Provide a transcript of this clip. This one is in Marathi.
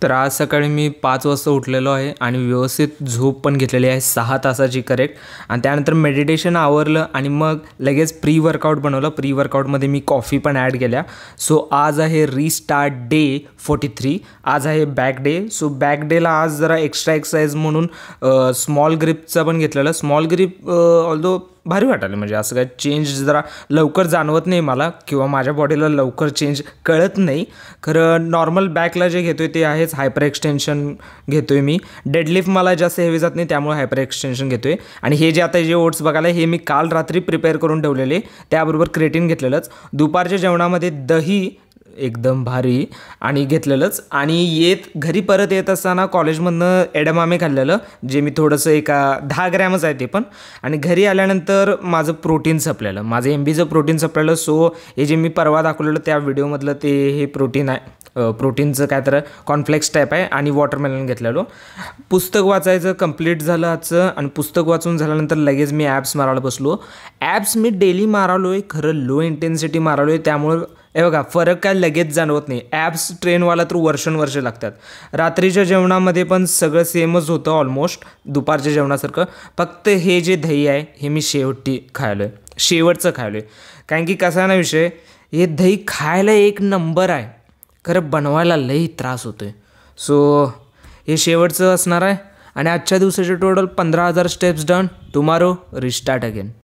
तर आज सकाळी मी 5 वाजता उठलेलो आहे आणि व्यवस्थित झोप पण घेतलेली आहे 6 तासाची करेक्ट. आणि त्यानंतर मेडिटेशन आवरलं आणि मग लगेच प्री वर्कआउट बनवलं. प्री वर्कआउटमध्ये मी कॉफी पण ॲड केल्या. सो आज आहे रिस्टार्ट डे 43. आज आहे बॅक डे. सो बॅक डेला आज जरा एक्स्ट्रा एक्सरसाइज म्हणून स्मॉल ग्रिपचा पण घेतलेला. स्मॉल ग्रिप ऑल्दो भारी वाटायला, म्हणजे असं काय चेंज जरा लवकर जाणवत नाही मला किंवा माझ्या बॉडीला लवकर चेंज कळत नाही. खरं नॉर्मल बॅकला जे घेतो आहे ते आहेच. हायपर एक्सटेन्शन घेतो आहे मी. डेडलिफ्ट मला जास्त हेवी जात नाही, त्यामुळे हायपर एक्सटेन्शन घेतो आहे. आणि हे जे आता जे ओट्स बघायला हे मी काल रात्री प्रिपेअर करून ठेवलेले, त्याबरोबर क्रेटिन घेतलेलंच. दुपारच्या जेवणामध्ये दही एकदम भारी आणि घेतलेलंच. आणि घरी परत येत असताना कॉलेजमधनं एडमामे खाल्लेलं, जे मी थोडंसं 10 ग्रॅमच आहे ते पण. आणि घरी आल्यानंतर माझं प्रोटीन संपलेलं, माझं MBचं प्रोटीन संपलेलं. सो हे जे मी परवा दाखवलेलं त्या व्हिडिओमधलं हे प्रोटीन आहे. प्रोटीनचं काय तर कॉर्नफ्लेक्स टाईप आहे. आणि वॉटरमेलन घेतलेलो. पुस्तक वाचायचं कंप्लीट झालं आजचं. आणि पुस्तक वाचून झाल्यानंतर लगेच मी ॲप्स मारायला बसलो. ॲप्स मी डेली मारालो आहे, खरं लो इंटेन्सिटी मारालो आहे. त्यामुळं हे बघा फरक काय लगेच जाणवत नाही. ॲप्स ट्रेनवाला तर वर्षानुवर्षे लागतात. रात्रीच्या जेवणामध्ये पण सगळं सेमच होतं ऑलमोस्ट दुपारच्या जेवणासारखं. फक्त हे जे दही आहे हे मी शेवटचं खायलो आहे. कारण की कसा आहे ना विषय, हे दही खायला एक नंबर आहे, खरं बनवायला लई त्रास होतो आहे. सो हे शेवटचं असणार आहे. आणि आजच्या दिवसाचे total 15,000 steps done. Tomorrow restart again.